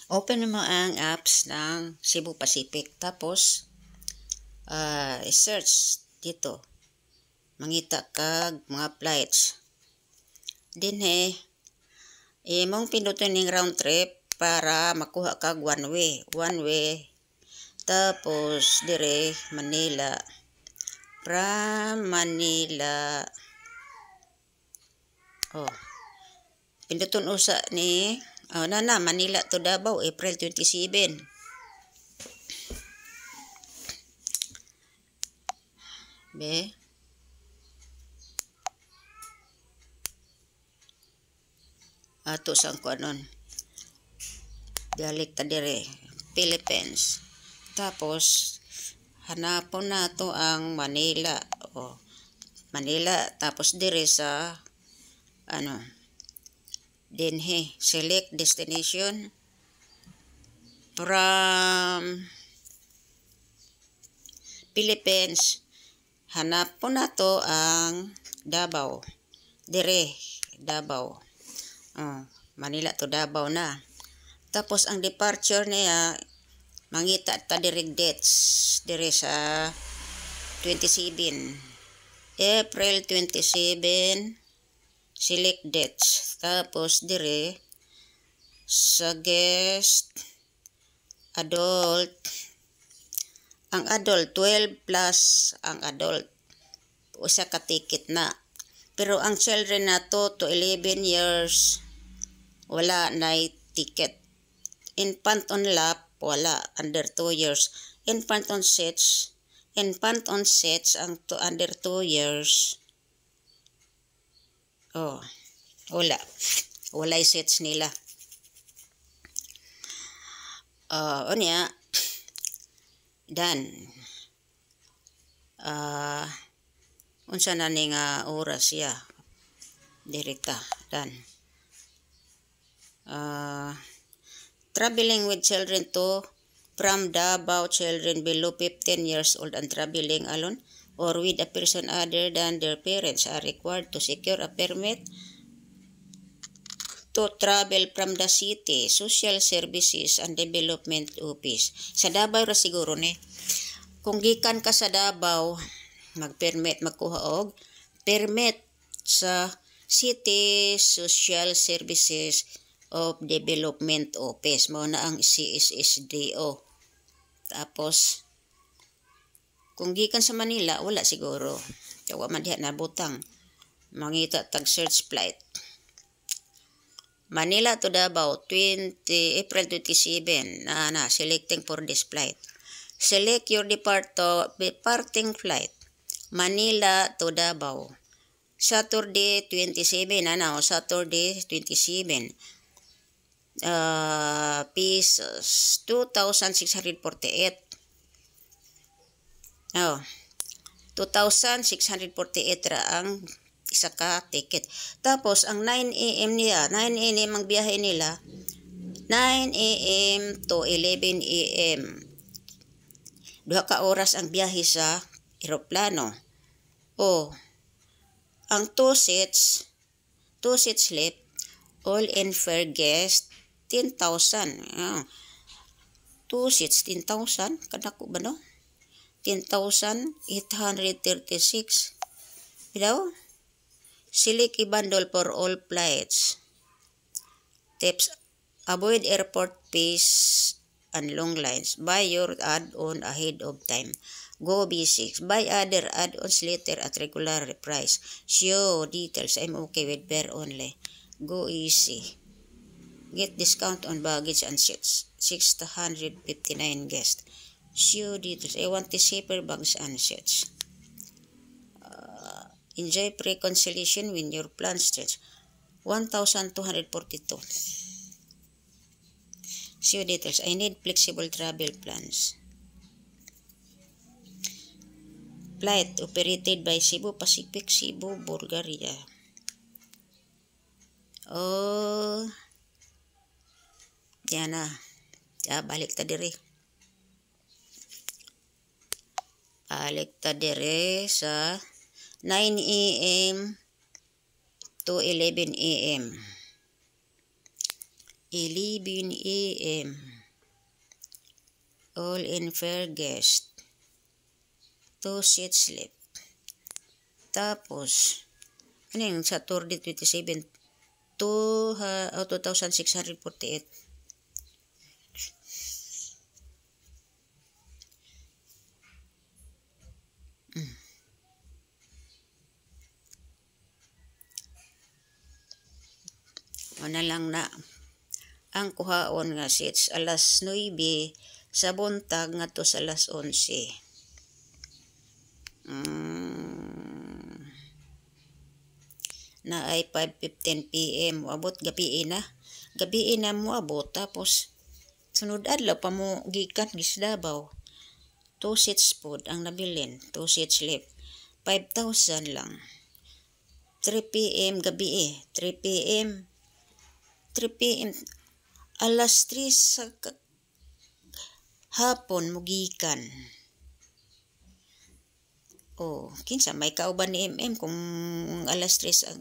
Open mo ang apps ng Cebu Pacific. Tapos, search dito. Mangita kag mga flights. Dinhe, imong pinduton ning round trip para makuha kag one way. One way. Tapos, dire, Manila. From Manila. Oh. Pinduton usa ni Manila to Davao, April 27. Be? Ato sang kuanon. Balik ta dire, Philippines. Tapos, hanapon nato ang Manila. Oh. Manila, tapos dire sa dinhe, select destination from Philippines. Hanapon nato ang Davao. Dire, Davao. Manila to Davao na. Tapos ang departure niya, mangita ta direct dates dire sa 27. April 27, select dates. Tapos dire sa guest, adult, ang adult 12 plus ang adult. Usa ka ticket na. Pero ang children na to 11 years wala na ticket. Infant on lap wala, under 2 years. Infant on seats ang under 2 years. Wala seats nila. Unya dan unsa na ni nga oras ya direkta dan traveling with children to from Davao, children below 15 years old and traveling alone or with a person other than their parents are required to secure a permit to travel from the city, Social Services and Development Office. Sa Davao ra siguro ni. Kung gikan ka sa Davao, mag-permit magkuha og permit sa City Social Services of Development Office. Mao na ang CSSDO. Tapos, kung gikan sa Manila, wala siguro. Kawa man diha nabutang. Mangita tag search flight. Manila to Davao, April 27. Selecting for this flight. Select your departing flight. Manila to Davao. Saturday 27. Saturday 27. Pesos 2,648. 2,648 ra ang isa ka ticket. Tapos ang 9 AM niya, 9 AM ang biyahe nila. 9 AM to 11 AM. 2 ka oras ang biyahe sa eroplano. Ang 2 seats sleep, all in fair guest 10,000. 2 seats 10,000, kadako ba no? 10,836. Bidaw? Select a bundle for all flights. Tips: avoid airport fees and long lines. Buy your add-on ahead of time. Go basic. Buy other add-ons later at regular price. Show details. I'm okay with fare only. Go easy. Get discount on baggage and seats. 659 guests. Show details. I want the safer bags and seats. Enjoy pre-cancellation when your plans change. 1,242. See details. I need flexible travel plans. Flight operated by Cebu Pacific, Cebu, Bulgaria. Yan na. Balik ta dire. Balik ta dire sa 9 AM to 11 AM. 11 AM. All in fair guest. 2 seats left. Tapos, ano yung Saturday 27? 2,648. Ano lang na ang kuhaon nga seats alas 9 sa buntag ngadto sa alas 11. Na ay 5:15 PM moabot gabi na moabot, tapos sunod adlaw pa mo gikan Gisdabaw. 2 seats pod ang nabilin, 2 seats left, 5,000 lang. 3 PM gabi 3 PM alas 3 sa hapon mugikan. Kinsa may kauban ni kung alas 3 ang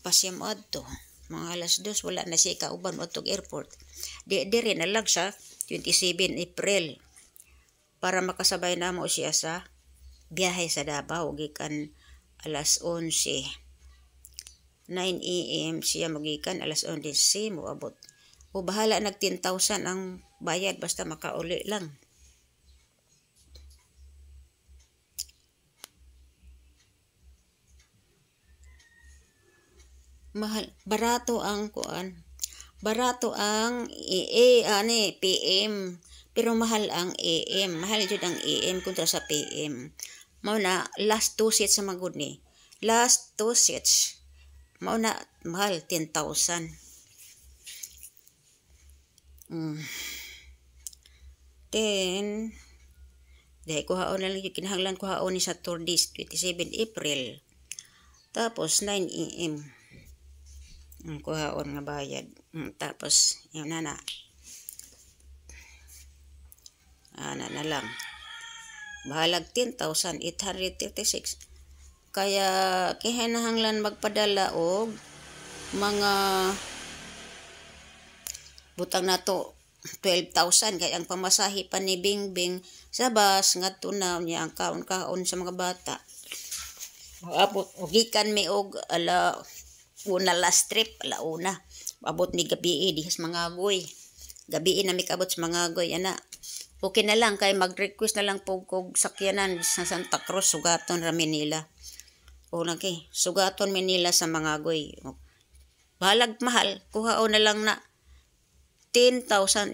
pasyam adto. Mga alas 2 wala na siya kauban adtog airport. Dire na lang sa 27 April para makasabay na mo siya sa biyahe sa Davao gikan alas 11. 9 AM siya magikan alas 11 moabot. Bahala nag 10,000 ang bayad basta makauli lang. Mahal, barato ang PM, pero mahal ang AM. Mahal jud ang AM kontra sa PM. Mao na last 2 seats sa magud ni. Last 2 seats. Mao na mahal 10,000. Then dahil kuhaon na lang yung kinahanglan kuhaon ni Saturday 27 April. Tapos 9 AM. Kuhaon nga bayad. Tapos yun na lang. Bahalag 10,836. Kaya kinahanglan magpadala og mga butang nato 12,000 kay ang pamasahe pa ni Bingbing sa bus ngadto na niya ang kaon-kaon sa mga bata. Abot gikan mi og una last trip una abot ni gabi dihas mga agoy. Gabi na mi kabot sa mga agoy ana. Okay na lang kay mag-request na lang po kog sakyanan sa Santa Cruz sugaton ra Manila. Lagi sugaton Manila sa mga agoy. Bahalag mahal kuhaon na lang na 10,864.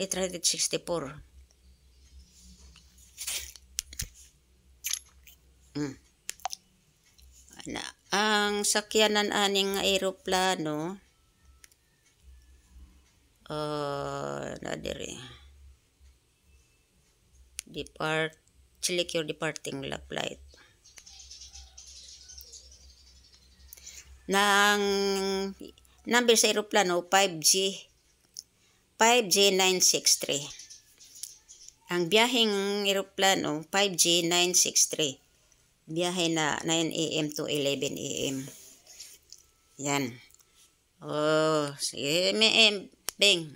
Ang sakyanan aning aeroplano na dire select your departing flight. Nang number sa aeroplano 5G963. Ang biyaheng aeroplano 5G963. Biyahe na 9 AM to 11 AM. Yan. Sige, Bing.